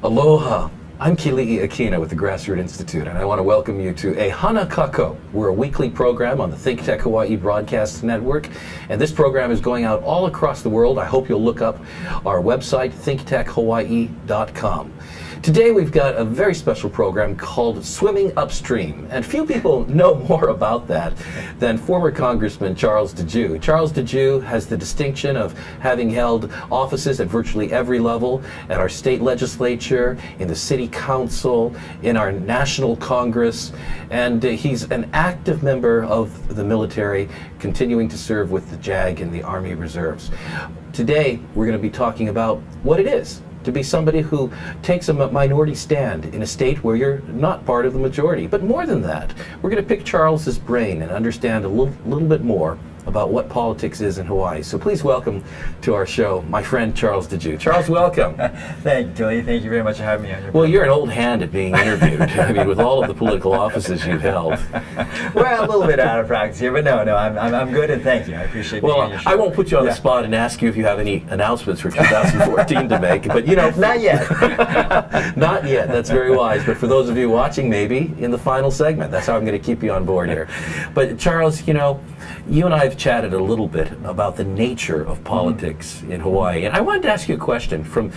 Aloha. I'm Keli'i Akina with the Grassroot Institute, and I want to welcome you to a Hana Kako. We're a weekly program on the ThinkTech Hawaii Broadcast Network, and this program is going out all across the world. I hope you'll look up our website, thinktechhawaii.com. Today we've got a very special program called Swimming Upstream, and few people know more about that than former Congressman Charles Djou. Charles Djou has the distinction of having held offices at virtually every level, at our state legislature, in the city council, in our national Congress, and he's an active member of the military, continuing to serve with the JAG and the Army Reserves. Today we're going to be talking about what it is to be somebody who takes a minority stand in a state where you're not part of the majority. But more than that, we're going to pick Charles's brain and understand a little bit more about what politics is in Hawaii. So please welcome to our show my friend Charles Djou. Charles, welcome. Thank you, Keli'i. Thank you very much for having me on your Well, you're an old hand at being interviewed. I mean, with all of the political offices you've held. Well, a little bit out of practice here, but no, I'm good, and thank you. I appreciate being on your show. I won't put you on the spot and ask you if you have any announcements for 2014 to make, but you know. Not yet. Not yet. That's very wise. But for those of you watching, maybe in the final segment. That's how I'm going to keep you on board here. But Charles, you know, you and I have chatted a little bit about the nature of politics in Hawaii, and I wanted to ask you a question. From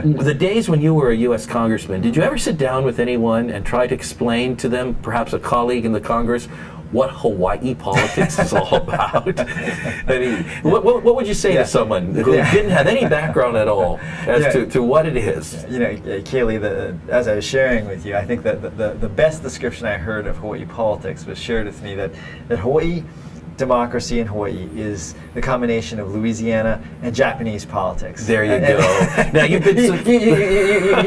the days when you were a U.S. Congressman, did you ever sit down with anyone and try to explain to them, perhaps a colleague in the Congress, what Hawaii politics is all about? I mean, what would you say to someone who didn't have any background at all as to what it is? You know, Keli'i, as I was sharing with you, I think that the best description I heard of Hawaii politics was shared with me that Hawaii democracy in Hawaii is the combination of Louisiana and Japanese politics. There you go. Now you've been you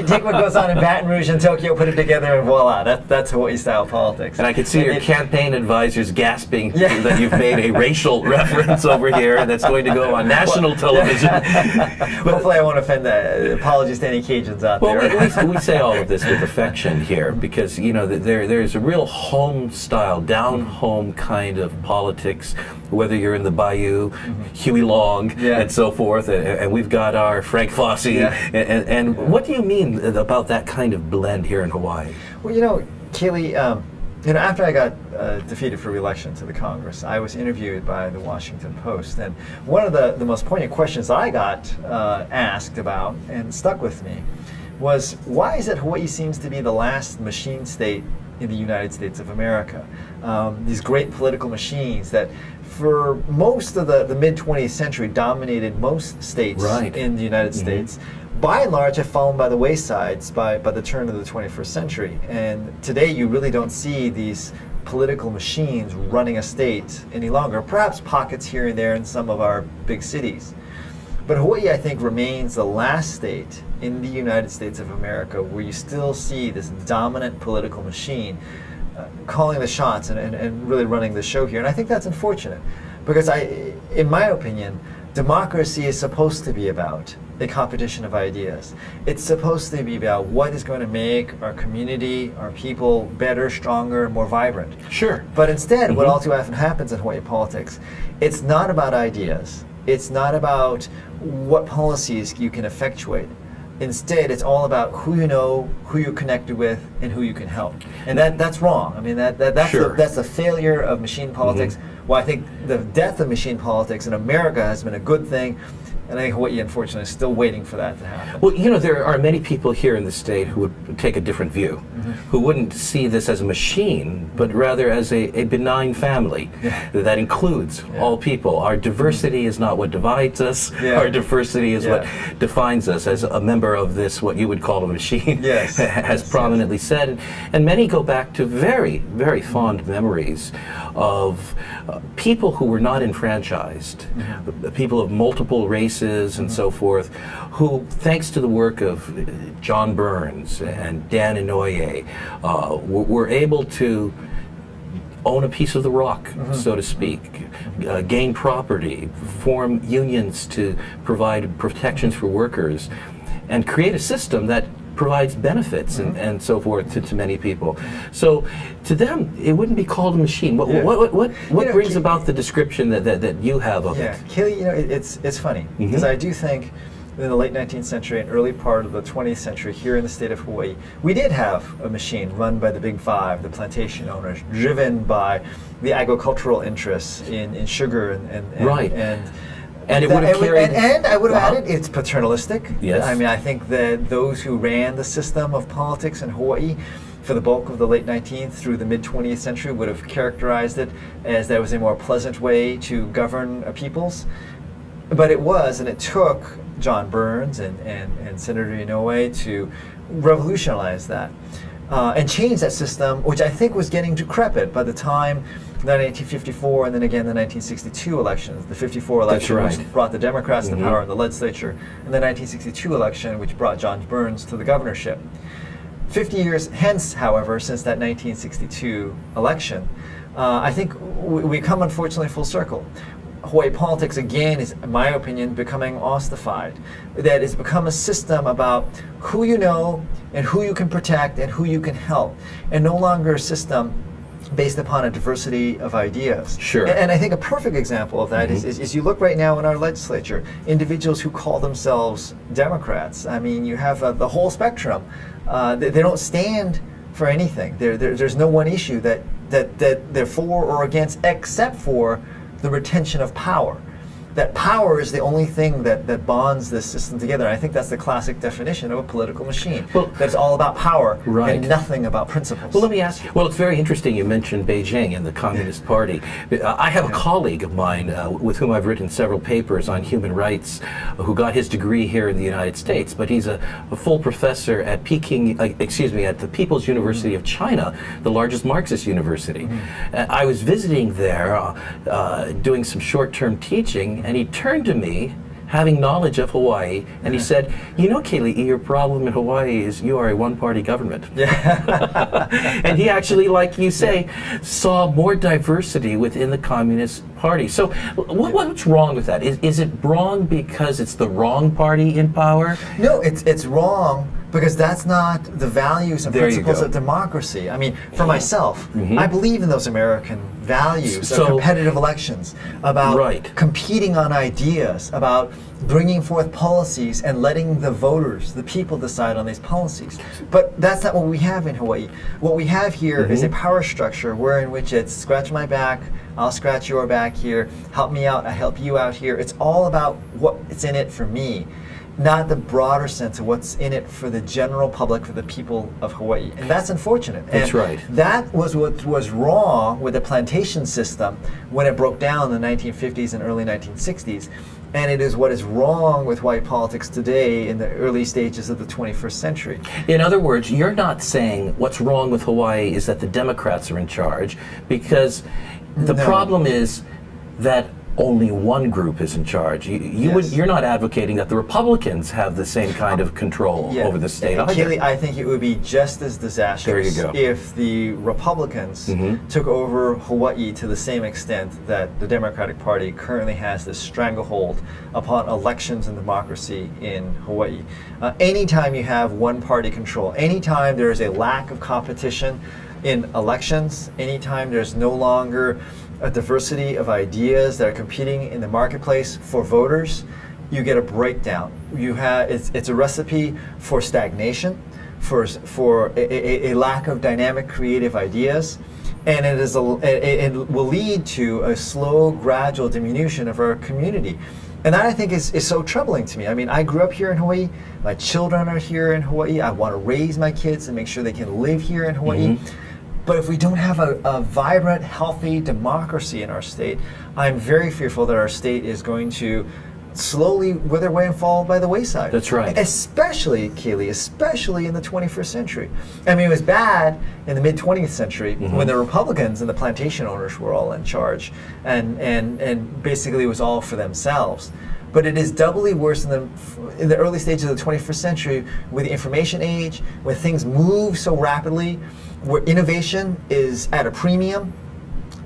take what goes on in Baton Rouge and Tokyo, put it together, and voila, that's Hawaii-style politics. And I can see your campaign advisors gasping that you've made a racial reference over here, and that's going to go on national television. Hopefully I won't offend apologies to any Cajuns out there. Well, we say all of this with affection here, because you know there's a real home-style, down-home kind of politics, whether you're in the Bayou, Huey Long, and so forth, and we've got our Frank Fosse, and what do you mean about that kind of blend here in Hawaii? Well, you know, Keli'i, you know, after I got defeated for re-election to the Congress, I was interviewed by the Washington Post, and one of the most poignant questions I got asked about and stuck with me was, why is it Hawaii seems to be the last machine state in the United States of America? These great political machines that for most of the mid-20th century dominated most states in the United States, by and large have fallen by the waysides by the turn of the 21st century. And today you really don't see these political machines running a state any longer, perhaps pockets here and there in some of our big cities. But Hawaii, I think, remains the last state in the United States of America where you still see this dominant political machine calling the shots and really running the show here. And I think that's unfortunate, because in my opinion, democracy is supposed to be about a competition of ideas. It's supposed to be about what is going to make our community, our people better, stronger, more vibrant. Sure. But instead, what all too often happens in Hawaii politics, it's not about ideas. It's not about what policies you can effectuate. Instead, it's all about who you know, who you're connected with, and who you can help. And that's wrong. I mean, that's the failure of machine politics. Well, I think the death of machine politics in America has been a good thing, and I think Hawaii, unfortunately, is still waiting for that to happen. Well, you know, there are many people here in the state who would take a different view, who wouldn't see this as a machine, but rather as a benign family that includes all people. Our diversity is not what divides us. Our diversity is what defines us, as a member of this, what you would call a machine, has prominently said. And many go back to very, very fond memories of people who were not enfranchised, people of multiple races and so forth, who, thanks to the work of John Burns and Dan Inouye, were able to own a piece of the rock, so to speak, gain property, form unions to provide protections for workers, and create a system that provides benefits and so forth to many people. So to them, it wouldn't be called a machine. What brings about the description that you have of it? Keli'i, it's funny, because I do think in the late 19th century and early part of the 20th century here in the state of Hawaii, we did have a machine run by the Big Five, the plantation owners, driven by the agricultural interests in sugar and right. And it that, would have carried... And I would have added, it's paternalistic. Yes. I mean, I think that those who ran the system of politics in Hawaii for the bulk of the late 19th through the mid-20th century would have characterized it as that was a more pleasant way to govern peoples. But it was, and it took John Burns and Senator Inoue to revolutionize that and change that system, which I think was getting decrepit by the time the 1954 and then again the 1962 elections. The 54 election, right. which brought the Democrats to power in the legislature, and the 1962 election, which brought John Burns to the governorship. 50 years hence, however, since that 1962 election, I think we come unfortunately full circle. Hawaii politics, again, is, in my opinion, becoming ossified. That it's become a system about who you know and who you can protect and who you can help, and no longer a system based upon a diversity of ideas. Sure. And I think a perfect example of that is you look right now in our legislature, individuals who call themselves Democrats. I mean, you have the whole spectrum. They don't stand for anything. There's no one issue that they're for or against, except for the retention of power. That power is the only thing that bonds this system together. And I think that's the classic definition of a political machine. Well, that's all about power and nothing about principles. Well, let me ask you. Well, it's very interesting you mentioned Beijing and the Communist Party. I have a colleague of mine with whom I've written several papers on human rights who got his degree here in the United States, but he's a full professor at Peking, at the People's University of China, the largest Marxist university. I was visiting there doing some short-term teaching, and he turned to me, having knowledge of Hawaii, and he said, "You know, Keli'i, your problem in Hawaii is you are a one-party government." And he actually, like you say, saw more diversity within the Communist Party. So what's wrong with that? Is it wrong because it's the wrong party in power? No, it's wrong because that's not the values and principles of democracy. I mean, for myself, I believe in those American values of competitive elections, about competing on ideas, about bringing forth policies and letting the voters, the people, decide on these policies. But that's not what we have in Hawaii. What we have here is a power structure in which it's scratch my back, I'll scratch your back here, help me out, I help you out here. It's all about what's in it for me, not the broader sense of what's in it for the general public, for the people of Hawaii. And that's unfortunate. That's right. That was what was wrong with the plantation system when it broke down in the 1950s and early 1960s. And it is what is wrong with Hawaii politics today in the early stages of the 21st century. In other words, you're not saying what's wrong with Hawaii is that the Democrats are in charge, because the problem is that only one group is in charge. You're not advocating that the Republicans have the same kind of control over the state either. Keli'i, I think it would be just as disastrous if the Republicans took over Hawaii to the same extent that the Democratic Party currently has this stranglehold upon elections and democracy in Hawaii. Anytime you have one-party control, anytime there is a lack of competition in elections, anytime there's no longer a diversity of ideas that are competing in the marketplace for voters, you get a breakdown. It's a recipe for stagnation, for a lack of dynamic, creative ideas, and it will lead to a slow, gradual diminution of our community. And that, I think, is so troubling to me. I mean, I grew up here in Hawaii. My children are here in Hawaii. I want to raise my kids and make sure they can live here in Hawaii. But if we don't have a vibrant, healthy democracy in our state, I'm very fearful that our state is going to slowly wither away and fall by the wayside. That's right. Especially, Keli'i, especially in the 21st century. I mean, it was bad in the mid-20th century when the Republicans and the plantation owners were all in charge, and basically it was all for themselves. But it is doubly worse in the early stages of the 21st century with the information age, where things move so rapidly, where innovation is at a premium,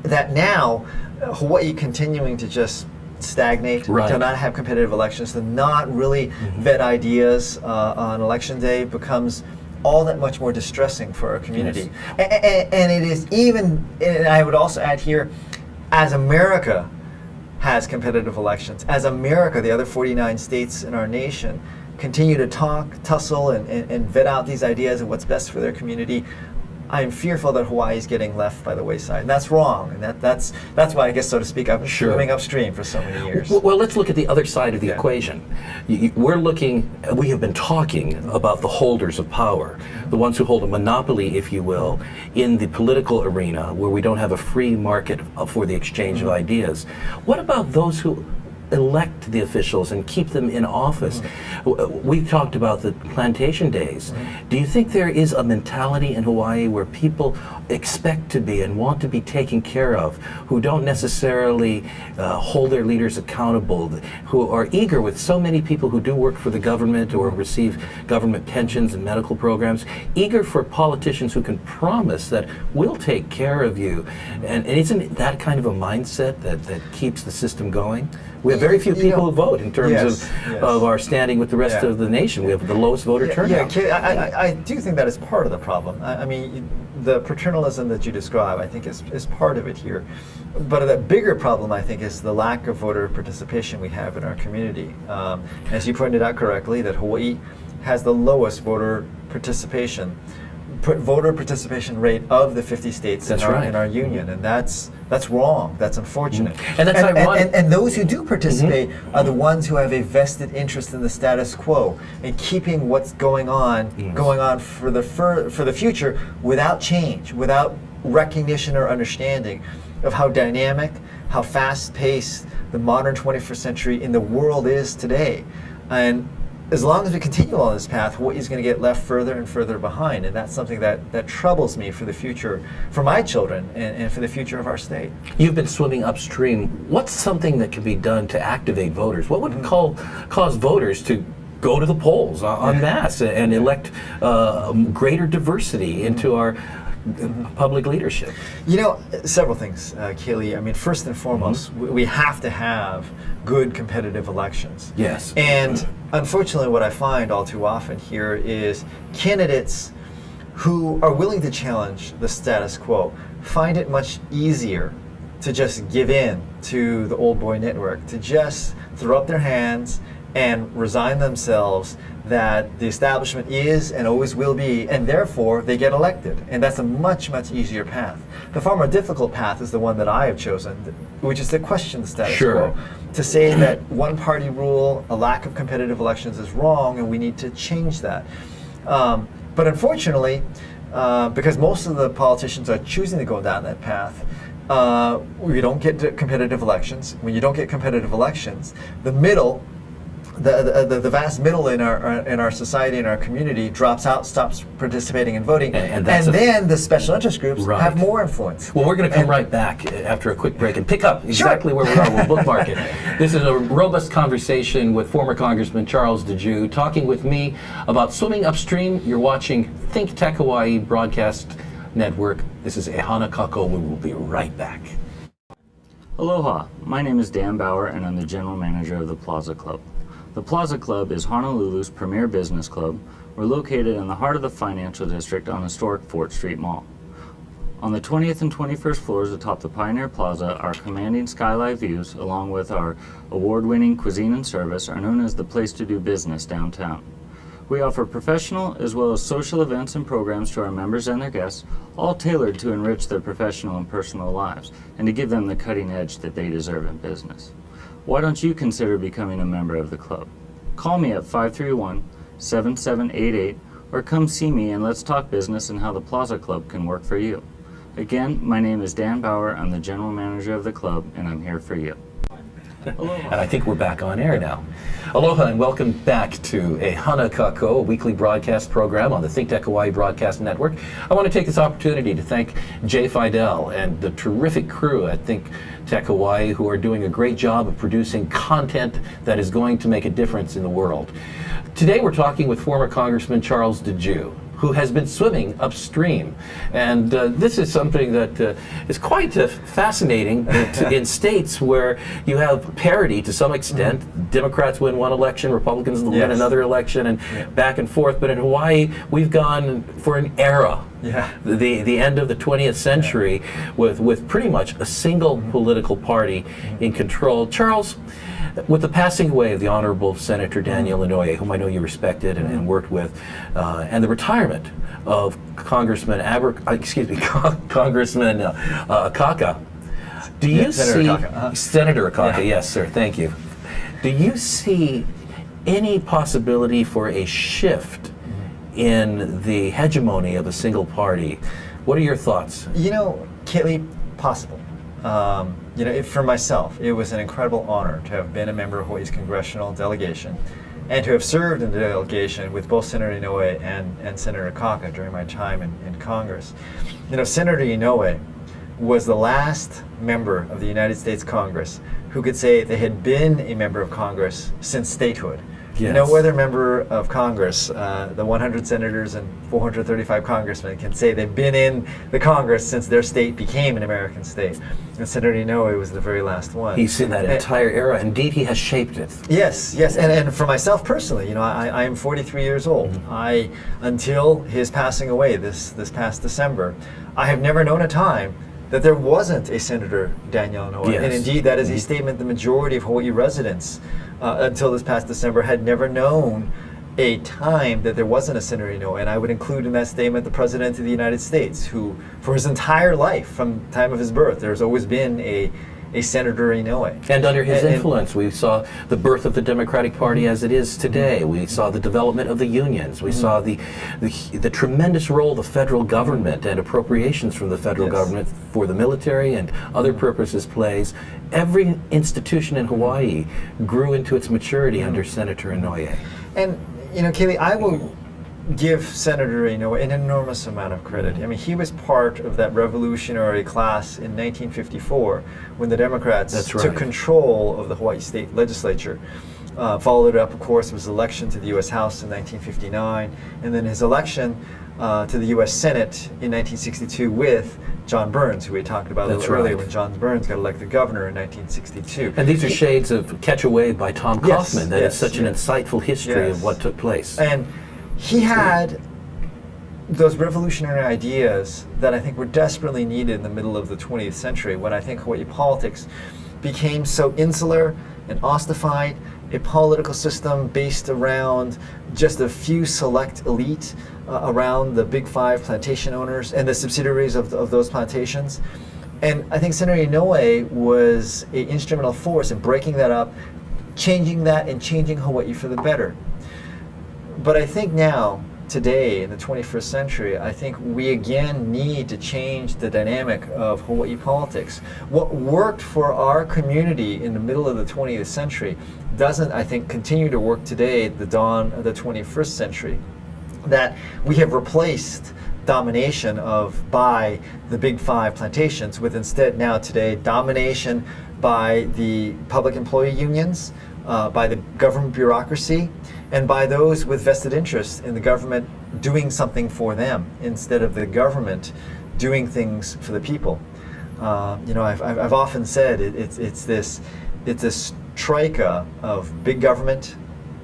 that now Hawaii continuing to just stagnate, to not have competitive elections, to not really vet ideas on election day becomes all that much more distressing for our community. And it is even, and I would also add here, as America has competitive elections, as America, the other 49 states in our nation, continue to talk, tussle, and vet out these ideas of what's best for their community, I'm fearful that Hawaii is getting left by the wayside, and that's wrong. And that's why, I guess, so to speak, I've been swimming upstream for so many years. Well, let's look at the other side of the equation. We have been talking about the holders of power, the ones who hold a monopoly, if you will, in the political arena, where we don't have a free market for the exchange of ideas. What about those who elect the officials and keep them in office? We talked about the plantation days. Do you think there is a mentality in Hawaii where people expect to be and want to be taken care of, who don't necessarily hold their leaders accountable, who are eager, with so many people who do work for the government or receive government pensions and medical programs, eager for politicians who can promise that we'll take care of you? And isn't that kind of a mindset that keeps the system going? We have very few people who vote in terms of our standing with the rest of the nation. We have the lowest voter turnout. I do think that is part of the problem. I mean, the paternalism that you describe, I think, is part of it here. But the bigger problem, I think, is the lack of voter participation we have in our community. As you pointed out correctly, that Hawaii has the lowest voter participation rate of the 50 states in our union, and that's wrong. That's unfortunate. And that's ironic. And those who do participate are the ones who have a vested interest in the status quo and keeping what's going on for the future without change, without recognition or understanding of how dynamic, how fast-paced the modern 21st century in the world is today. And as long as we continue on this path, Hawaii's going to get left further and further behind, and that's something that troubles me for the future, for my children, and for the future of our state. You've been swimming upstream. What's something that can be done to activate voters? What would cause voters to go to the polls en masse and elect greater diversity into our public leadership? You know, several things, Keli'i. I mean, first and foremost, we have to have good competitive elections. Yes. And unfortunately, what I find all too often here is candidates who are willing to challenge the status quo find it much easier to just give in to the old boy network, to just throw up their hands and resign themselves that the establishment is and always will be, and therefore they get elected. And that's a much, much easier path. The far more difficult path is the one that I have chosen, which is to question the status quo. To say that one-party rule, a lack of competitive elections is wrong, and we need to change that. But unfortunately, because most of the politicians are choosing to go down that path, we don't get competitive elections. When you don't get competitive elections, the middle, the vast middle in our society, in our community, drops out, stops participating in voting, and then the special interest groups have more influence. Well, we're going to come right back after a quick break and pick up exactly where we are. We'll bookmark it. This is a robust conversation with former Congressman Charles Djou, talking with me about swimming upstream. You're watching ThinkTech Hawaii Broadcast Network. This is Ehana Kako. We will be right back. Aloha, my name is Dan Bauer, and I'm the General Manager of the Plaza Club. The Plaza Club is Honolulu's premier business club. We're located in the heart of the financial district on historic Fort Street Mall. On the 20th and 21st floors atop the Pioneer Plaza, our commanding skyline views, along with our award-winning cuisine and service, are known as the place to do business downtown. We offer professional as well as social events and programs to our members and their guests, all tailored to enrich their professional and personal lives and to give them the cutting edge that they deserve in business. Why don't you consider becoming a member of the club? Call me at 531-7788 or come see me and let's talk business and how the Plaza Club can work for you. Again, my name is Dan Bauer. I'm the General Manager of the club, and I'm here for you. Aloha. And I think we're back on air now. Aloha and welcome back to Ehana Kako, a weekly broadcast program on the ThinkTech Hawaii Broadcast Network. I want to take this opportunity to thank Jay Fidel and the terrific crew at ThinkTech Hawaii who are doing a great job of producing content that is going to make a difference in the world. Today we're talking with former Congressman Charles Djou, who has been swimming upstream. And this is something that is quite fascinating in states where you have parity to some extent. Democrats win one election, Republicans win another election, and back and forth. But in Hawaii, we've gone for an era. The end of the 20th century with pretty much a single political party in control. Charles, with the passing away of the Honorable Senator Daniel Inouye, whom I know you respected and worked with, and the retirement of Congressman Congressman Akaka, do you see Senator Akaka? Yes, sir. Thank you. Do you see any possibility for a shift in the hegemony of a single party? What are your thoughts? You know, Keli'i, possible. You know, for myself, it was an incredible honor to have been a member of Hawaii's congressional delegation and to have served in the delegation with both Senator Inouye and Senator Akaka during my time in Congress. You know, Senator Inouye was the last member of the United States Congress who could say they had been a member of Congress since statehood. Yes. No other member of Congress, the 100 senators and 435 congressmen, can say they've been in the Congress since their state became an American state. And Senator Inouye was the very last one. He's seen that entire era. Indeed, he has shaped it. Yes, yes. And for myself personally, you know, I am 43 years old. Until his passing away this past December, I have never known a time that there wasn't a Senator Daniel Inouye. Yes. And indeed, that is a statement the majority of Hawaii residents until this past December had never known a time that there wasn't a Senator Inouye. And I would include in that statement the President of the United States, who for his entire life, from the time of his birth, there's always been a Senator Inouye. And under his influence, we saw the birth of the Democratic Party as it is today. We saw the development of the unions. We saw the tremendous role the federal government and appropriations from the federal government for the military and other purposes plays. Every institution in Hawaii grew into its maturity under Senator Inouye. And, you know, Keli'i, I will give Senator Inouye an enormous amount of credit. I mean, he was part of that revolutionary class in 1954 when the Democrats took control of the Hawaii State Legislature. Followed up, of course, was election to the U.S. House in 1959, and then his election to the U.S. Senate in 1962 with John Burns, who we talked about a little earlier, when John Burns got elected governor in 1962. And these are shades of Catch a Wave by Tom Kaufman. That is such an insightful history of what took place. And he had those revolutionary ideas that I think were desperately needed in the middle of the 20th century, when I think Hawaii politics became so insular and ossified, a political system based around just a few select elite, around the big five plantation owners and the subsidiaries of those plantations. And I think Senator Inouye was an instrumental force in breaking that up, changing that, and changing Hawaii for the better. But I think now, today, in the 21st century, I think we again need to change the dynamic of Hawaii politics. What worked for our community in the middle of the 20th century doesn't, I think, continue to work today at the dawn of the 21st century. That we have replaced domination by the big five plantations with instead now today domination by the public employee unions, by the government bureaucracy, and by those with vested interest in the government doing something for them instead of the government doing things for the people. You know, I've often said it's this troika of big government,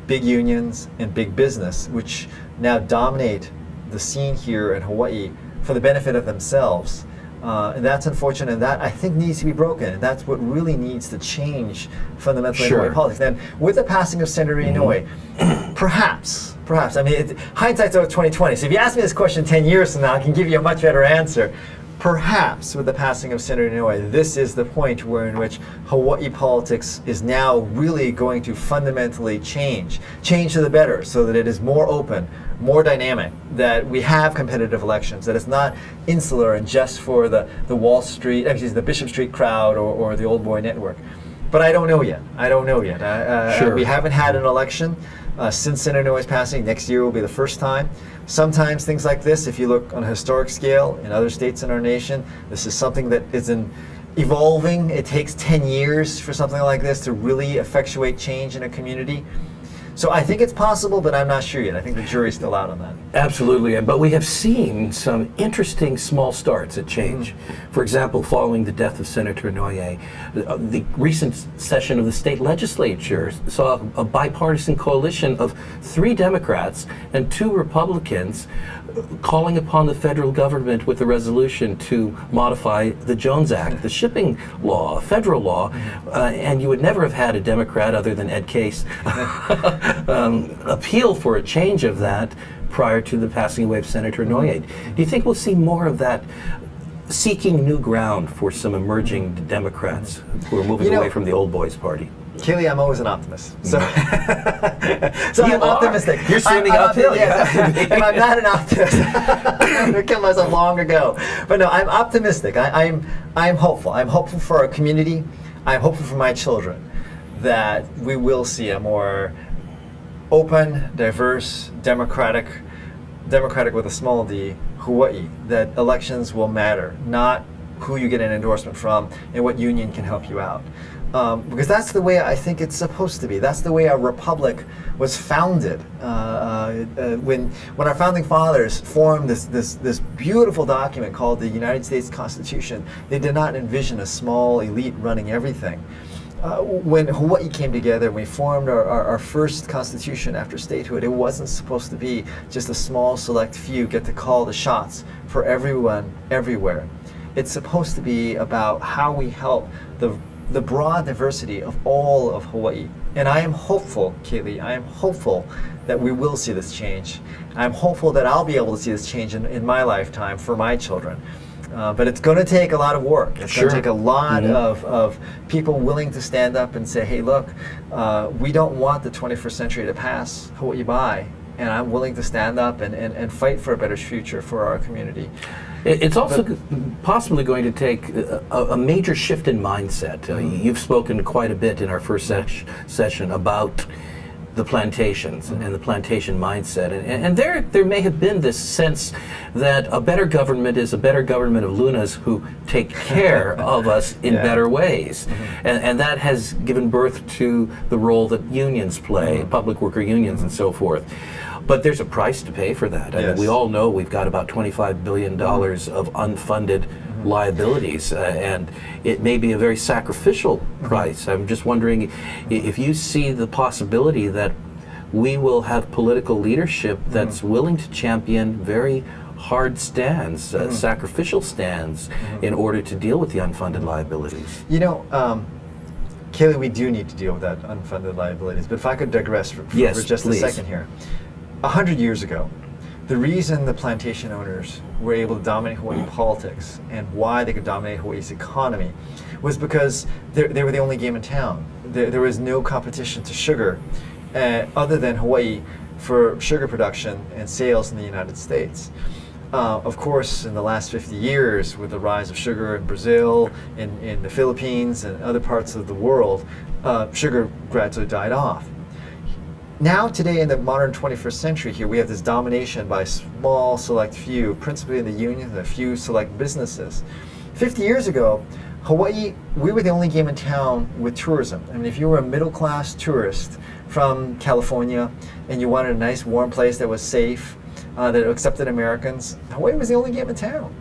big unions, and big business, which now dominate the scene here in Hawaii for the benefit of themselves. And that's unfortunate, and that I think needs to be broken. And that's what really needs to change fundamentally in Hawaii politics. And with the passing of Senator Inouye, perhaps, I mean, hindsight's always 2020. So if you ask me this question 10 years from now, I can give you a much better answer. Perhaps with the passing of Senator Inouye, this is the point in which Hawaii politics is now really going to fundamentally change to the better, so that it is more open, more dynamic, that we have competitive elections, that it's not insular and just for the Wall Street, actually the Bishop Street crowd or the Old Boy Network. But I don't know yet. We haven't had an election since Senator Inouye's passing. Next year will be the first time. Sometimes things like this, if you look on a historic scale in other states in our nation, this is something that is evolving. It takes 10 years for something like this to really effectuate change in a community. So I think it's possible, but I'm not sure yet. I think the jury's still out on that. Absolutely, but we have seen some interesting small starts at change. For example, following the death of Senator Noyer, the recent session of the state legislature saw a bipartisan coalition of 3 Democrats and 2 Republicans calling upon the federal government with a resolution to modify the Jones Act, the shipping law, federal law, and you would never have had a Democrat other than Ed Case appeal for a change of that prior to the passing away of Senator Noyer. Do you think we'll see more of that, seeking new ground for some emerging Democrats who are moving away from the old boys party? Keli'i, I'm always an optimist. So, so You I'm are. optimistic. You're standing uphill. Yeah. If I'm not an optimist, I would have killed myself long ago. But no, I'm optimistic. I'm hopeful. I'm hopeful for our community. I'm hopeful for my children that we will see a more open, diverse, democratic with a small d, Hawaii, that elections will matter, not who you get an endorsement from and what union can help you out. Because that's the way I think it's supposed to be. That's the way our republic was founded. When our founding fathers formed this beautiful document called the United States Constitution, they did not envision a small elite running everything. When Hawaii came together, we formed our first constitution after statehood. It wasn't supposed to be just a small select few get to call the shots for everyone, everywhere. It's supposed to be about how we help the broad diversity of all of Hawaii. And I am hopeful, Keli'i, I am hopeful that we will see this change. I'm hopeful that I'll be able to see this change in my lifetime for my children. But it's going to take a lot of work. It's going to take a lot of people willing to stand up and say, hey, look, we don't want the 21st century to pass Hawaii by, and I'm willing to stand up and fight for a better future for our community. It's also possibly going to take a major shift in mindset. You've spoken quite a bit in our first session about the plantations and the plantation mindset. And there may have been this sense that a better government is a better government of Lunas who take care of us in better ways. And that has given birth to the role that unions play, public worker unions and so forth. But there's a price to pay for that. I mean, we all know we've got about $25 billion of unfunded liabilities, and it may be a very sacrificial price. I'm just wondering if you see the possibility that we will have political leadership that's willing to champion very hard stands, sacrificial stands, in order to deal with the unfunded liabilities. You know, Keli'i, we do need to deal with that unfunded liabilities, but if I could digress for just a second here. 100 years ago, the reason the plantation owners were able to dominate Hawaii politics and why they could dominate Hawaii's economy was because they were the only game in town. There was no competition to sugar other than Hawaii for sugar production and sales in the United States. Of course, in the last 50 years, with the rise of sugar in Brazil, in the Philippines, and other parts of the world, sugar gradually died off. Now, today, in the modern 21st century here, we have this domination by a small, select few, principally in the unions and a few select businesses. 50 years ago, Hawaii, we were the only game in town with tourism. I mean, if you were a middle-class tourist from California and you wanted a nice, warm place that was safe, that accepted Americans, Hawaii was the only game in town.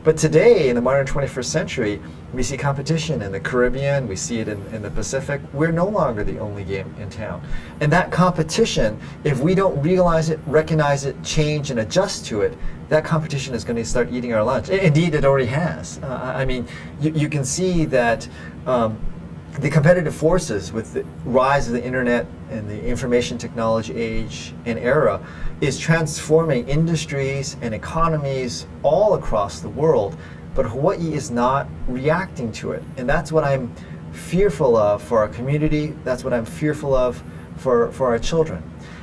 But today, in the modern 21st century, we see competition in the Caribbean, we see it in the Pacific. We're no longer the only game in town. And that competition, if we don't realize it, recognize it, change and adjust to it, that competition is going to start eating our lunch. Indeed, it already has. I mean, you can see that the competitive forces with the rise of the internet and the information technology age and era is transforming industries and economies all across the world, but Hawaii is not reacting to it. And that's what I'm fearful of for our community. That's what I'm fearful of for our children.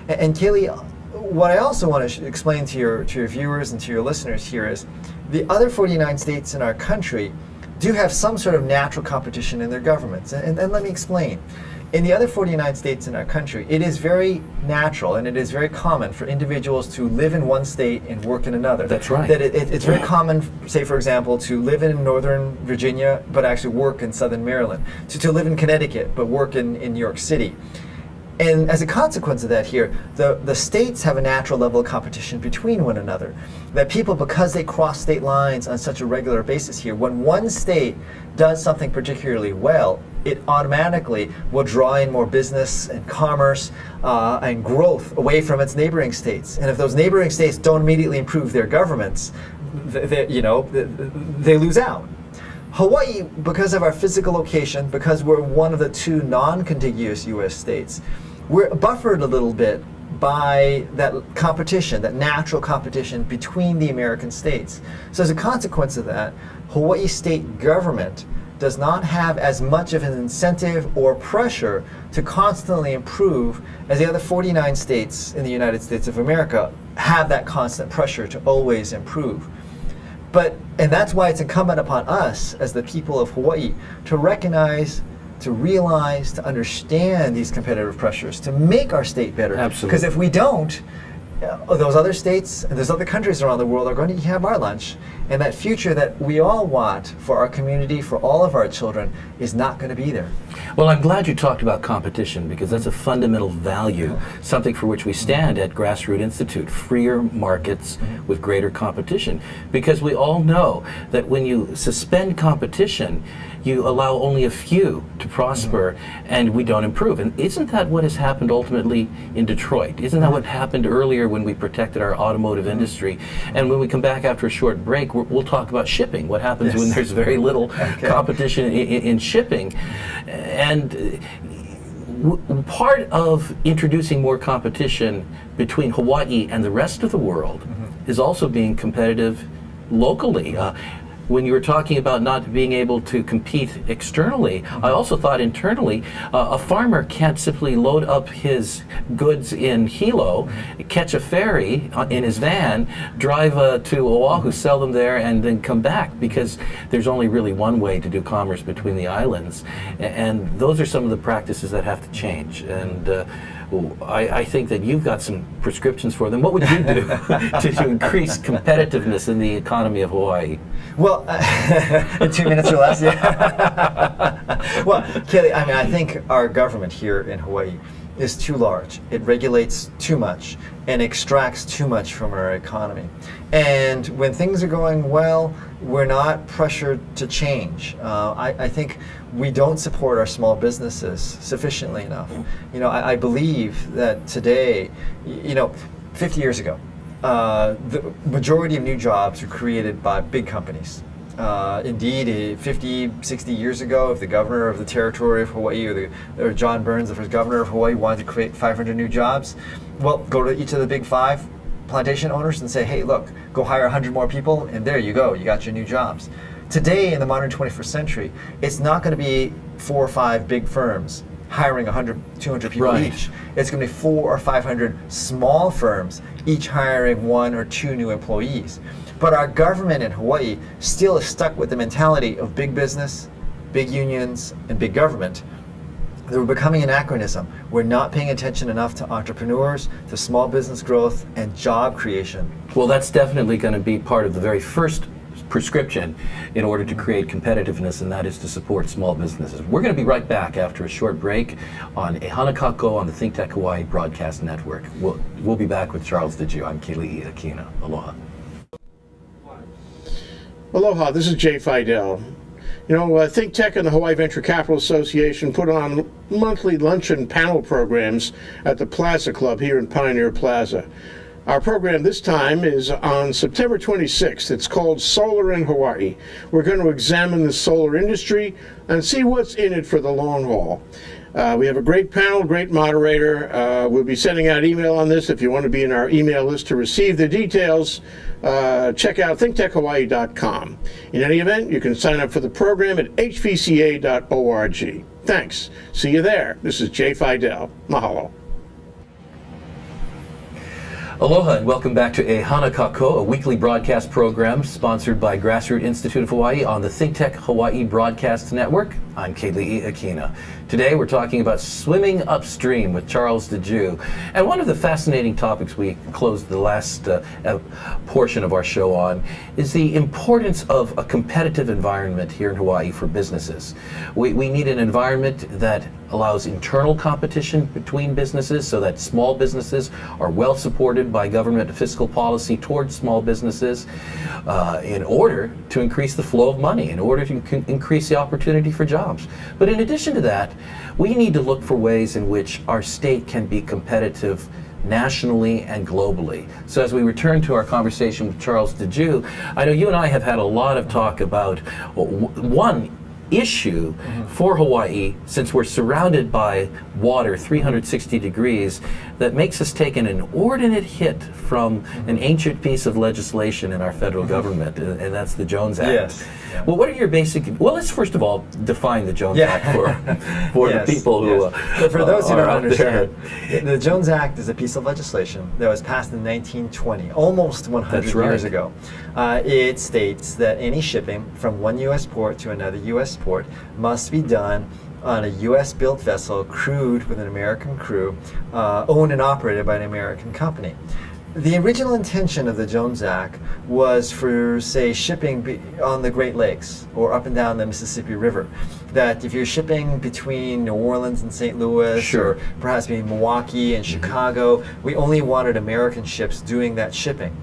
And Keli'i, what I also want to explain to your viewers and to your listeners here is the other 49 states in our country do have some sort of natural competition in their governments. And let me explain. In the other 49 states in our country, it is very natural and it is very common for individuals to live in one state and work in another. That's right. That it's very common, say for example, to live in Northern Virginia but actually work in Southern Maryland, to live in Connecticut but work in New York City. And as a consequence of that here, the states have a natural level of competition between one another. That people, because they cross state lines on such a regular basis here, when one state does something particularly well, it automatically will draw in more business and commerce and growth away from its neighboring states. And if those neighboring states don't immediately improve their governments, they lose out. Hawaii, because of our physical location, because we're one of the two non-contiguous U.S. states, we're buffered a little bit by that competition, that natural competition between the American states. So as a consequence of that, Hawaii state government does not have as much of an incentive or pressure to constantly improve as the other 49 states in the United States of America have that constant pressure to always improve. And that's why it's incumbent upon us as the people of Hawaii to recognize, to realize, to understand these competitive pressures, to make our state better. Absolutely. Because if we don't, those other states and those other countries around the world are going to have our lunch. And that future that we all want for our community, for all of our children, is not going to be there. Well, I'm glad you talked about competition, because that's a fundamental value, something for which we stand at Grassroots Institute, freer markets with greater competition. Because we all know that when you suspend competition, you allow only a few to prosper, and we don't improve. And isn't that what has happened ultimately in Detroit? Isn't that what happened earlier when we protected our automotive industry? And when we come back after a short break, we'll talk about shipping, what happens when there's very little competition in shipping. And part of introducing more competition between Hawaii and the rest of the world is also being competitive locally. When you were talking about not being able to compete externally, I also thought internally, a farmer can't simply load up his goods in Hilo, catch a ferry in his van, drive to Oahu, sell them there, and then come back, because there's only really one way to do commerce between the islands. And those are some of the practices that have to change. And I think that you've got some prescriptions for them. What would you do to increase competitiveness in the economy of Hawaii? Well, in 2 minutes or less, yeah. Well, Keli'i, I think our government here in Hawaii is too large. It regulates too much and extracts too much from our economy. And when things are going well, we're not pressured to change. I think we don't support our small businesses sufficiently enough. I believe that today, 50 years ago, the majority of new jobs were created by big companies. Indeed, 50, 60 years ago, if the governor of the territory of Hawaii or John Burns, the first governor of Hawaii, wanted to create 500 new jobs, well, go to each of the big 5 plantation owners and say, hey, look, go hire 100 more people, and there you go, you got your new jobs. Today, in the modern 21st century, it's not going to be 4 or 5 big firms hiring 100, 200 people each. It's going to be 400 or 500 small firms, each hiring 1 or 2 new employees. But our government in Hawaii still is stuck with the mentality of big business, big unions, and big government. We're becoming an anachronism. We're not paying attention enough to entrepreneurs, to small business growth, and job creation. Well, that's definitely going to be part of the very first prescription in order to create competitiveness, and that is to support small businesses. We're going to be right back after a short break on E Hana Kako on the ThinkTech Hawaii Broadcast Network. We'll be back with Charles Djou. I'm Keli'i Akina. Aloha. Aloha, this is Jay Fidel. ThinkTech and the Hawaii Venture Capital Association put on monthly luncheon panel programs at the Plaza Club here in Pioneer Plaza. Our program this time is on September 26th. It's called Solar in Hawaii. We're going to examine the solar industry and see what's in it for the long haul. We have a great panel, great moderator. We'll be sending out email on this. If you want to be in our email list to receive the details, check out thinktechhawaii.com. In any event, you can sign up for the program at hvca.org. Thanks. See you there. This is Jay Fidel. Mahalo. Aloha and welcome back to E Hana Kako, a weekly broadcast program sponsored by Grassroots Institute of Hawaii on the ThinkTech Hawaii Broadcast Network. I'm Keli'i Akina. Today we're talking about swimming upstream with Charles Djou. And one of the fascinating topics we closed the last portion of our show on is the importance of a competitive environment here in Hawaii for businesses. We need an environment that allows internal competition between businesses so that small businesses are well supported by government fiscal policy towards small businesses in order to increase the flow of money, in order to increase the opportunity for jobs. But in addition to that, we need to look for ways in which our state can be competitive nationally and globally. So as we return to our conversation with Charles Djou, I know you and I have had a lot of talk about one issue for Hawaii, since we're surrounded by water 360 degrees, that makes us take an inordinate hit from an ancient piece of legislation in our federal government, and that's the Jones Act. Yes. Yeah. Well, what are your basic, well, let's first of all define the Jones Act for Yes, the people who yes. So for those who don't out there. understand, the Jones Act is a piece of legislation that was passed in 1920, almost 100 That's right. years ago. It states that any shipping from one U.S. port to another U.S. port must be done on a U.S.-built vessel crewed with an American crew, owned and operated by an American company. The original intention of the Jones Act was for, say, shipping on the Great Lakes or up and down the Mississippi River. That if you're shipping between New Orleans and St. Louis, Sure. or perhaps between Milwaukee and Chicago, we only wanted American ships doing that shipping.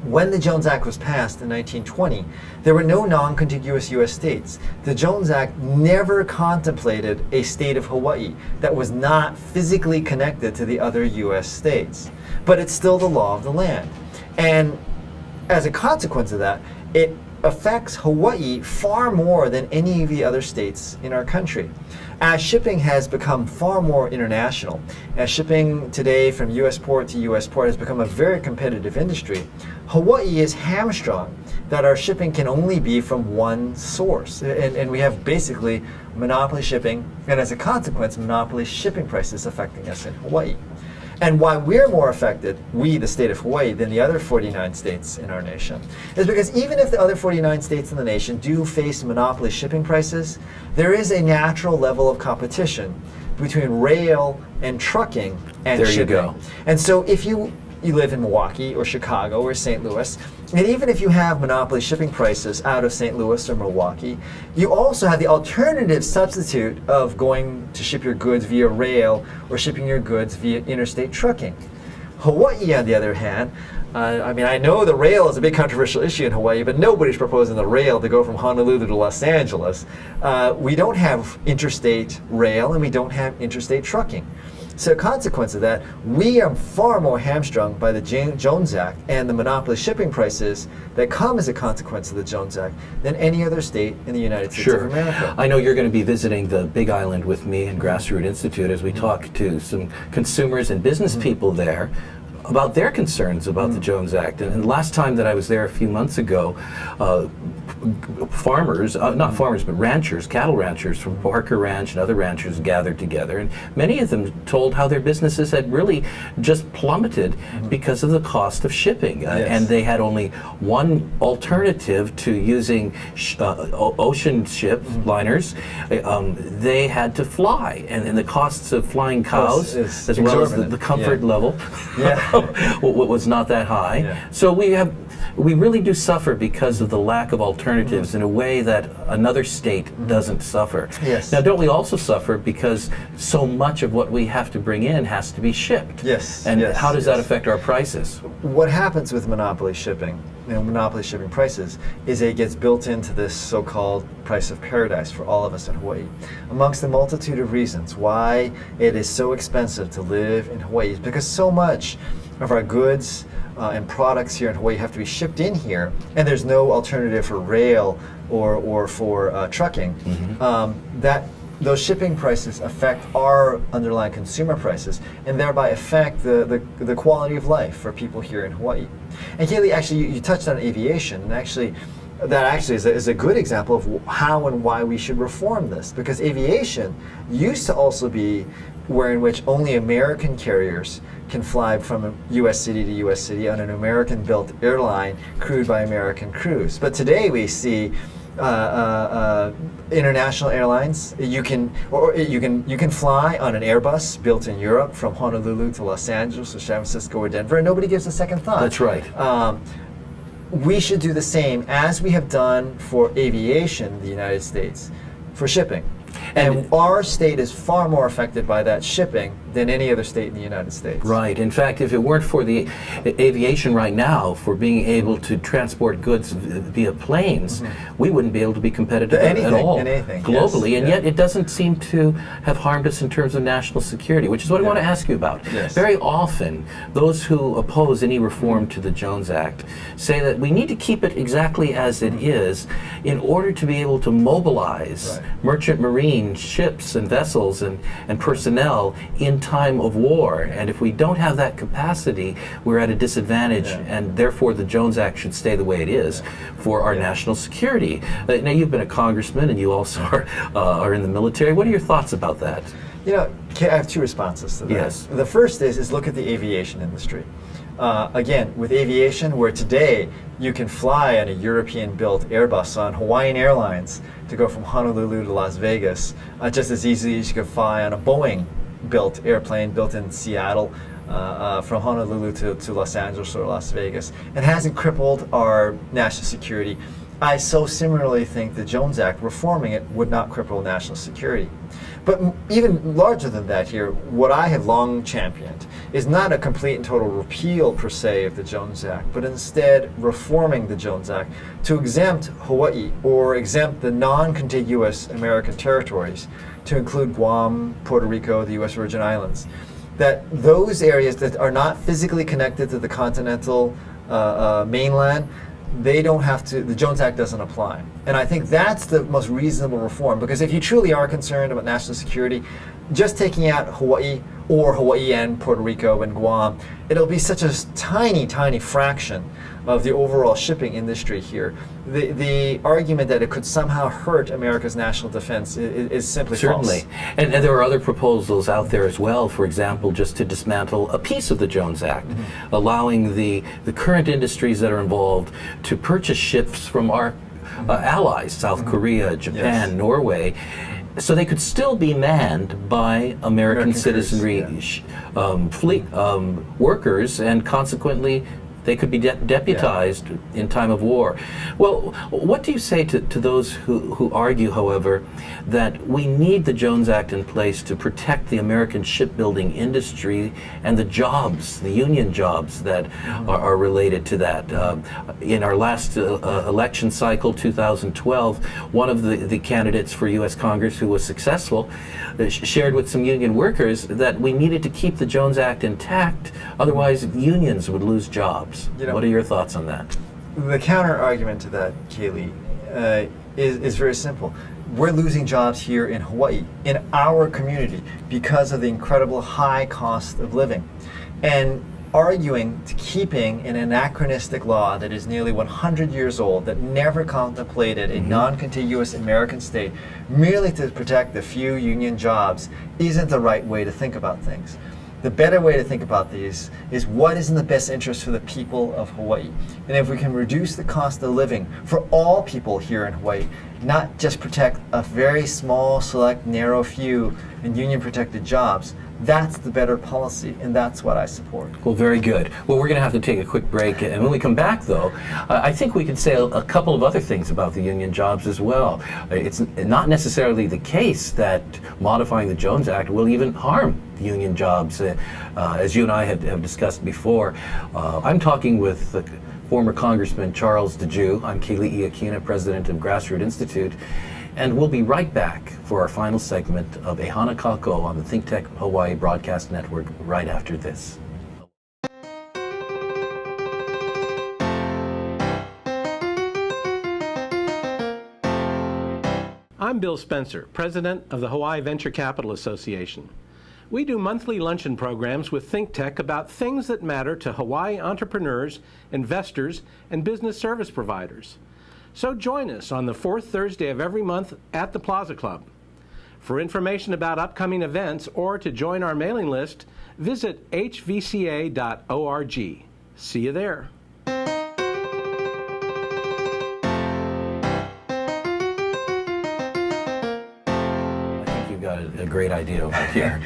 When the Jones Act was passed in 1920, there were no non-contiguous U.S. states. The Jones Act never contemplated a state of Hawaii that was not physically connected to the other U.S. states. But it's still the law of the land. And as a consequence of that, it affects Hawaii far more than any of the other states in our country. As shipping has become far more international, as shipping today from U.S. port to U.S. port has become a very competitive industry, Hawaii is hamstrung that our shipping can only be from one source. And we have basically monopoly shipping, and as a consequence, monopoly shipping prices affecting us in Hawaii. And why we're more affected, we, the state of Hawaii, than the other 49 states in our nation, is because even if the other 49 states in the nation do face monopoly shipping prices, there is a natural level of competition between rail and trucking and There you shipping. go. And so if you live in Milwaukee or Chicago or St. Louis, and even if you have monopoly shipping prices out of St. Louis or Milwaukee, you also have the alternative substitute of going to ship your goods via rail or shipping your goods via interstate trucking. Hawaii, on the other hand, I mean, I know the rail is a big controversial issue in Hawaii, but nobody's proposing the rail to go from Honolulu to Los Angeles. We don't have interstate rail and we don't have interstate trucking. So, a consequence of that, we are far more hamstrung by the Jones Act and the monopoly shipping prices that come as a consequence of the Jones Act than any other state in the United States of America. I know you're going to be visiting the Big Island with me and Grassroot Institute as we talk to some consumers and business people there about their concerns about the Jones Act. And last time that I was there a few months ago, farmers, not farmers, but ranchers, cattle ranchers from Parker Ranch and other ranchers gathered together, and many of them told how their businesses had really just plummeted because of the cost of shipping. And they had only one alternative to using ocean ship liners. They had to fly, and the costs of flying cows, as well as the comfort level, was not that high. So we really do suffer because of the lack of alternatives in a way that another state doesn't suffer. Now, don't we also suffer because so much of what we have to bring in has to be shipped? And how does that affect our prices? What happens with monopoly shipping, monopoly shipping prices, is it gets built into this so-called price of paradise for all of us in Hawaii. Amongst the multitude of reasons why it is so expensive to live in Hawaii is because so much of our goods and products here in Hawaii have to be shipped in here, and there's no alternative for rail or for trucking. That those shipping prices affect our underlying consumer prices, and thereby affect the quality of life for people here in Hawaii. And Keli'i, actually, you touched on aviation, and actually, that is a good example of how and why we should reform this, because aviation used to also be where in which only American carriers can fly from U.S. city to U.S. city on an American-built airline crewed by American crews. But today we see international airlines. You can fly on an Airbus built in Europe from Honolulu to Los Angeles or San Francisco or Denver, and nobody gives a second thought. That's right. We should do the same as we have done for aviation in the United States for shipping. And our state is far more affected by that shipping than any other state in the United States. Right. In fact, if it weren't for the aviation right now, for being able to transport goods via planes, we wouldn't be able to be competitive at all globally. Yes. And yet it doesn't seem to have harmed us in terms of national security, which is what I want to ask you about. Yes. Very often, those who oppose any reform to the Jones Act say that we need to keep it exactly as it is in order to be able to mobilize merchant marine ships and vessels and personnel in time of war. And if we don't have that capacity, we're at a disadvantage, and therefore the Jones Act should stay the way it is for our national security. Now, you've been a congressman and you also are in the military. What are your thoughts about that? You know, I have two responses to that. Yes. The first is look at the aviation industry. Again, with aviation, where today you can fly on a European-built Airbus on Hawaiian Airlines to go from Honolulu to Las Vegas, just as easily as you could fly on a Boeing-built airplane built in Seattle from Honolulu to Los Angeles or Las Vegas. It hasn't crippled our national security. I so similarly think the Jones Act, reforming it, would not cripple national security. But even larger than that here, what I have long championed is not a complete and total repeal per se of the Jones Act, but instead reforming the Jones Act to exempt Hawaii or exempt the non-contiguous American territories to include Guam, Puerto Rico, the U.S. Virgin Islands. That those areas that are not physically connected to the continental mainland, they don't have to, the Jones Act doesn't apply. And I think that's the most reasonable reform, because if you truly are concerned about national security, just taking out Hawaii or Hawaii and Puerto Rico and Guam, it'll be such a tiny, tiny fraction of the overall shipping industry here. The argument that it could somehow hurt America's national defense is simply Certainly. false. And there are other proposals out there as well, for example, just to dismantle a piece of the Jones Act, allowing the current industries that are involved to purchase ships from our allies, South Korea, Japan, Norway, so they could still be manned by American citizenry fleet workers, and consequently they could be deputized in time of war. Well, what do you say to those who argue, however, that we need the Jones Act in place to protect the American shipbuilding industry and the jobs, the union jobs that are related to that? In our last election cycle, 2012, one of the candidates for U.S. Congress who was successful shared with some union workers that we needed to keep the Jones Act intact, otherwise unions would lose jobs. What are your thoughts on that? The counter argument to that, Keli'i, is very simple. We're losing jobs here in Hawaii, in our community, because of the incredible high cost of living. And arguing to keeping an anachronistic law that is nearly 100 years old, that never contemplated a non-contiguous American state, merely to protect the few union jobs, isn't the right way to think about things. The better way to think about these is what is in the best interest for the people of Hawaii. And if we can reduce the cost of living for all people here in Hawaii, not just protect a very small, select, narrow few in union-protected jobs, that's the better policy, and that's what I support. Well, very good. Well, we're going to have to take a quick break, and when we come back, though, I think we could say a couple of other things about the union jobs as well. It's not necessarily the case that modifying the Jones Act will even harm union jobs, as you and I have discussed before. I'm talking with former Congressman Charles Djou. I'm Keli'i Akina, president of Grassroot Institute. And we'll be right back for our final segment of Ehana Kako on the ThinkTech Hawaii Broadcast Network right after this. I'm Bill Spencer, president of the Hawaii Venture Capital Association. We do monthly luncheon programs with ThinkTech about things that matter to Hawaii entrepreneurs, investors, and business service providers. So join us on the fourth Thursday of every month at the Plaza Club. For information about upcoming events or to join our mailing list, visit hvca.org. See you there. I think you've got a great idea over here.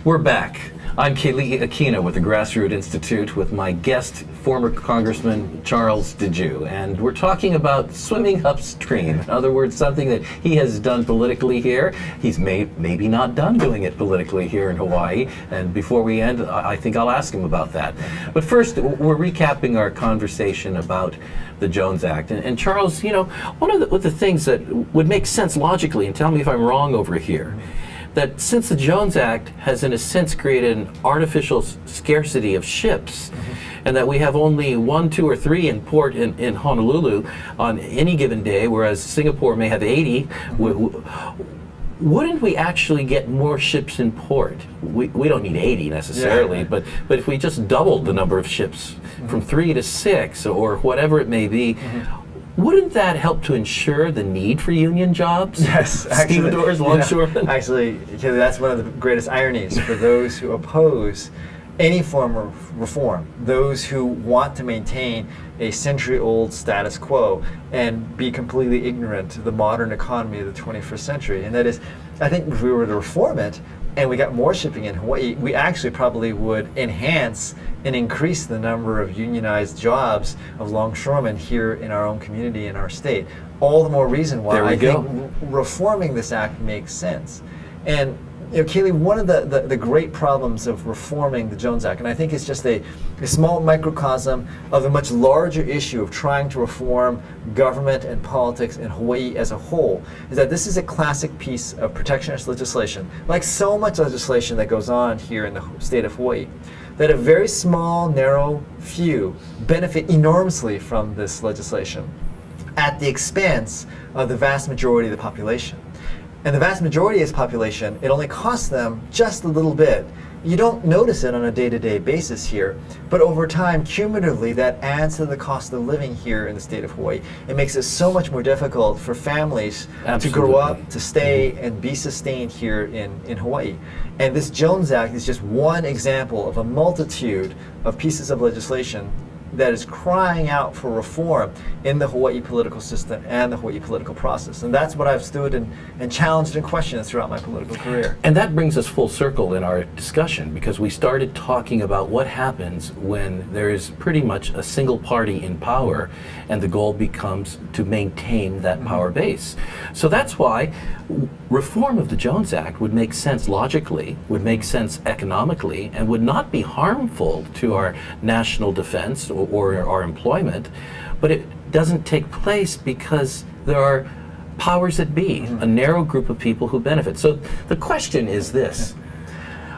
We're back. I'm Keli'i Akina with the Grassroots Institute with my guest, former Congressman Charles Djou, and we're talking about swimming upstream. In other words, something that he has done politically here. He's maybe not done doing it politically here in Hawaii, and before we end, I think I'll ask him about that. But first, we're recapping our conversation about the Jones Act. And Charles, you know, one of the things that would make sense logically, and tell me if I'm wrong over here, that since the Jones Act has in a sense created an artificial scarcity of ships, and that we have only 1, 2, or 3 in port in Honolulu on any given day, whereas Singapore may have 80, wouldn't we actually get more ships in port? We don't need 80 necessarily, but if we just doubled the number of ships from 3 to 6 or whatever it may be, wouldn't that help to ensure the need for union jobs? Yes, actually, stevedores, longshoremen? Actually, that's one of the greatest ironies for those who oppose any form of reform, those who want to maintain a century-old status quo and be completely ignorant to the modern economy of the 21st century. And that is, I think if we were to reform it and we got more shipping in Hawaii, we actually probably would enhance and increase the number of unionized jobs of longshoremen here in our own community, in our state. All the more reason why I think reforming this act makes sense. And you know, Keli'i, one of the great problems of reforming the Jones Act, and I think it's just a small microcosm of a much larger issue of trying to reform government and politics in Hawaii as a whole, is that this is a classic piece of protectionist legislation, like so much legislation that goes on here in the state of Hawaii, that a very small, narrow few benefit enormously from this legislation at the expense of the vast majority of the population. And the vast majority of this population, it only costs them just a little bit. You don't notice it on a day-to-day basis here, but over time, cumulatively, that adds to the cost of living here in the state of Hawaii. It makes it so much more difficult for families to grow up, to stay, and be sustained here in Hawaii. And this Jones Act is just one example of a multitude of pieces of legislation that is crying out for reform in the Hawaii political system and the Hawaii political process. And that's what I've stood and challenged and questioned throughout my political career. And that brings us full circle in our discussion, because we started talking about what happens when there is pretty much a single party in power and the goal becomes to maintain that power base. So that's why reform of the Jones Act would make sense logically, would make sense economically, and would not be harmful to our national defense or our employment, but it doesn't take place because there are powers that be, a narrow group of people who benefit. So the question is this: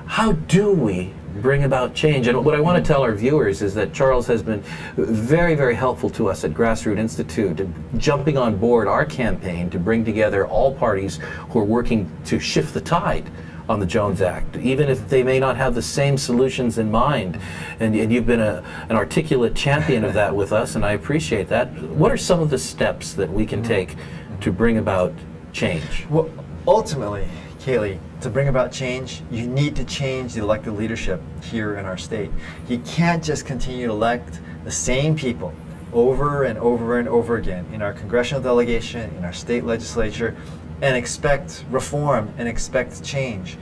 how do we bring about change? And what I want to tell our viewers is that Charles has been very, very helpful to us at Grassroots Institute, jumping on board our campaign to bring together all parties who are working to shift the tide on the Jones Act, even if they may not have the same solutions in mind. And you've been an articulate champion of that with us, and I appreciate that. What are some of the steps that we can take to bring about change? Well, ultimately, Keli'i, to bring about change, you need to change the elected leadership here in our state. You can't just continue to elect the same people over and over and over again in our congressional delegation, in our state legislature, and expect reform and expect change.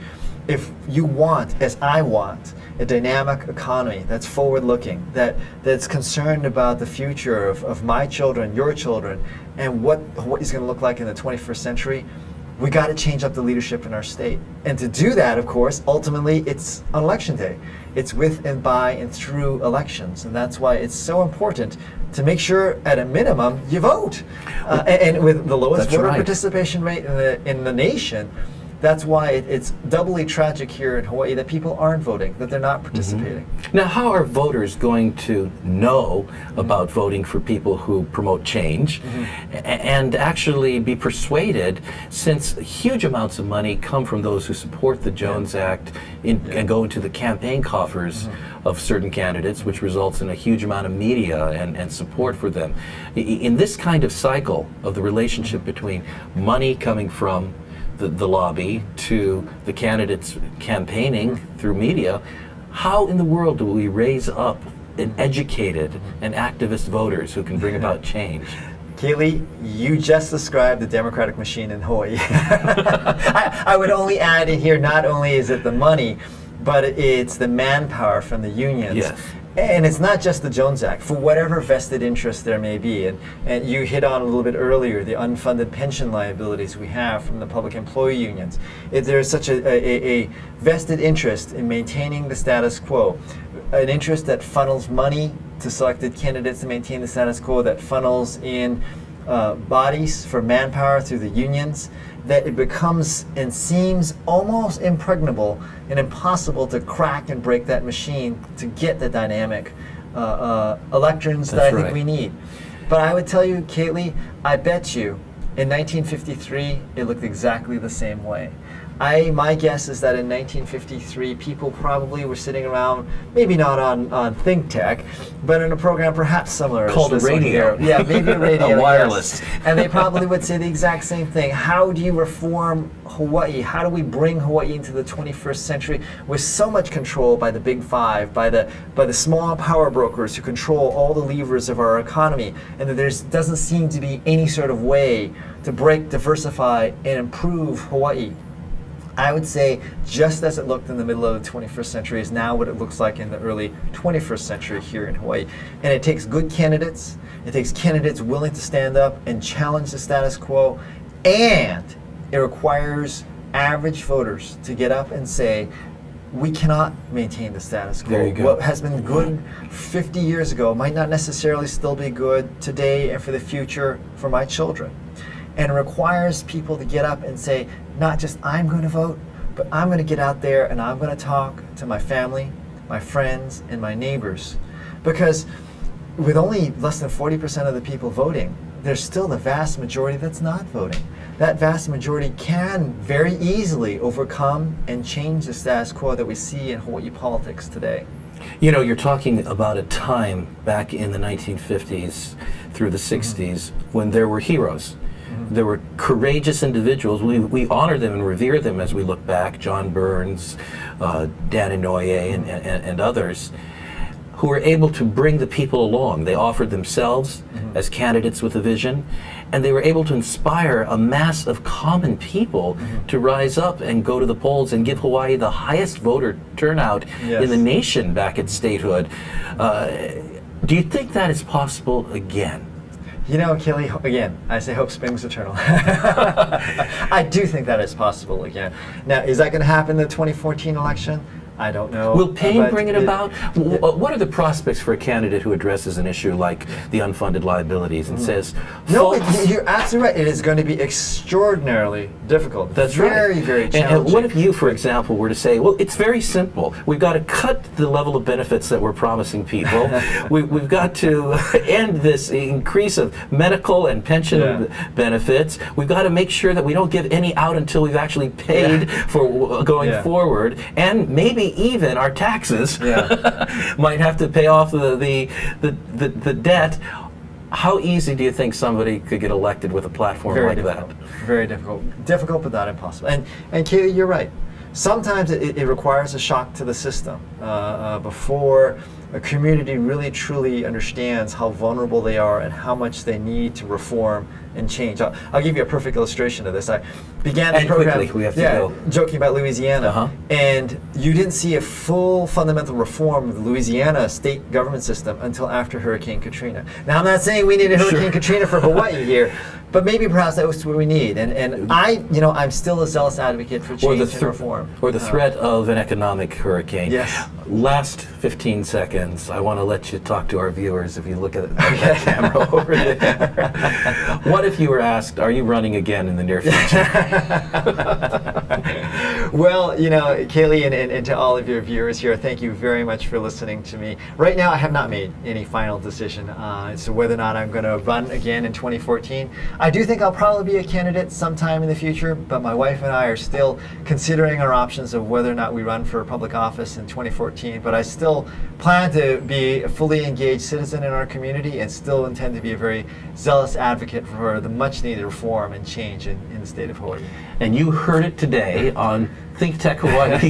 If you want, as I want, a dynamic economy that's forward-looking, that's concerned about the future of my children, your children, and what Hawaii's going to look like in the 21st century, we got to change up the leadership in our state. And to do that, of course, ultimately, it's on election day. It's with and by and through elections. And that's why it's so important to make sure, at a minimum, you vote. And with the lowest voter participation rate in the nation, that's why it's doubly tragic here in Hawaii that people aren't voting, that they're not participating. Now, how are voters going to know about voting for people who promote change and actually be persuaded, since huge amounts of money come from those who support the Jones Act and go into the campaign coffers of certain candidates, which results in a huge amount of media and support for them? In this kind of cycle of the relationship between money coming from the lobby to the candidates campaigning through media, how in the world do we raise up an educated and activist voters who can bring about change? Keli'i, you just described the democratic machine in Hawaii. I would only add in here, not only is it the money, but it's the manpower from the unions. Yes. And it's not just the Jones Act, for whatever vested interest there may be. And you hit on a little bit earlier the unfunded pension liabilities we have from the public employee unions. There's such a vested interest in maintaining the status quo, an interest that funnels money to selected candidates to maintain the status quo, that funnels in bodies for manpower through the unions, that it becomes and seems almost impregnable and impossible to crack and break that machine to get the dynamic elections that I think we need. But I would tell you, Keli'i, I bet you in 1953 it looked exactly the same way. My guess is that in 1953, people probably were sitting around, maybe not on ThinkTech, but in a program perhaps similar. Called a radio. Yeah, maybe a radio. A wireless. Yes. And they probably would say the exact same thing. How do you reform Hawaii? How do we bring Hawaii into the 21st century with so much control by the Big Five, by the small power brokers who control all the levers of our economy, and that there doesn't seem to be any sort of way to break, diversify, and improve Hawaii? I would say just as it looked in the middle of the 21st century is now what it looks like in the early 21st century here in Hawaii. And it takes good candidates. It takes candidates willing to stand up and challenge the status quo. And it requires average voters to get up and say, we cannot maintain the status quo. There you go. What has been good 50 years ago might not necessarily still be good today and for the future for my children. And it requires people to get up and say, not just I'm going to vote, but I'm going to get out there and I'm going to talk to my family, my friends, and my neighbors. Because with only less than 40% of the people voting, there's still the vast majority that's not voting. That vast majority can very easily overcome and change the status quo that we see in Hawaii politics today. You know, you're talking about a time back in the 1950s through the 60s when there were heroes. There were courageous individuals. We honor them and revere them as we look back. John Burns, Dan Inouye, and others who were able to bring the people along. They offered themselves as candidates with a vision, and they were able to inspire a mass of common people to rise up and go to the polls and give Hawaii the highest voter turnout in the nation back at statehood. Do you think that is possible again? You know, Keli'i, again, I say hope springs eternal. I do think that is possible again. Now, is that going to happen in the 2014 election? I don't know. Will pain bring it about? What are the prospects for a candidate who addresses an issue like the unfunded liabilities and says, no, you're absolutely right. It is going to be extraordinarily difficult. That's very, right. very challenging. And what if you, for example, were to say, well, it's very simple. We've got to cut the level of benefits that we're promising people. We've got to end this increase of medical and pension benefits. We've got to make sure that we don't give any out until we've actually paid for going forward. And maybe even our taxes might have to pay off the debt. How easy do you think somebody could get elected with a platform like that? Very difficult. Difficult, but not impossible. And Keli'i, you're right. Sometimes it requires a shock to the system before a community really truly understands how vulnerable they are and how much they need to reform and change. I'll give you a perfect illustration of this. I began the program quickly, we have to go. Joking about Louisiana, and you didn't see a full fundamental reform of the Louisiana state government system until after Hurricane Katrina. Now, I'm not saying we needed Hurricane Katrina for Hawaii here, but maybe perhaps that was what we need. And I'm still a zealous advocate for change and reform. Or the threat of an economic hurricane. Yes. Last 15 seconds, I want to let you talk to our viewers if you look at that camera over there. What if you were asked, are you running again in the near future? Well, Keli'i, and to all of your viewers here, thank you very much for listening to me. Right now, I have not made any final decision as to whether or not I'm going to run again in 2014. I do think I'll probably be a candidate sometime in the future, but my wife and I are still considering our options of whether or not we run for public office in 2014. But I still plan to be a fully engaged citizen in our community and still intend to be a very zealous advocate for the much needed reform and change in the state of Hawaii. And you heard it today on ThinkTech Hawaii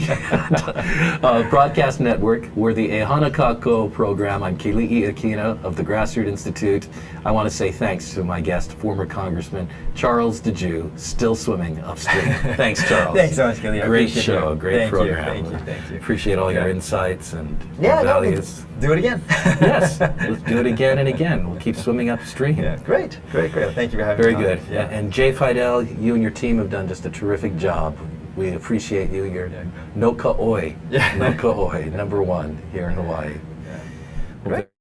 Broadcast Network. We're the Ehana Kako program. I'm Keli'i Akina of the Grassroots Institute. I want to say thanks to my guest, former Congressman Charles Djou, still swimming upstream. Thanks, Charles. Thanks so much, Keli'i. Great show, great program. Thank you. Appreciate all your insights and Yeah, your no, values. do it again. Yes, let's do it again and again. We'll keep swimming upstream. Yeah, great. Thank you for having Very me. good. Yeah. And Jay Fidel, you and your team have done just a terrific job. We appreciate you. You're no ka'oi. Yeah. No ka'oi, #1 here in Hawaii. Great.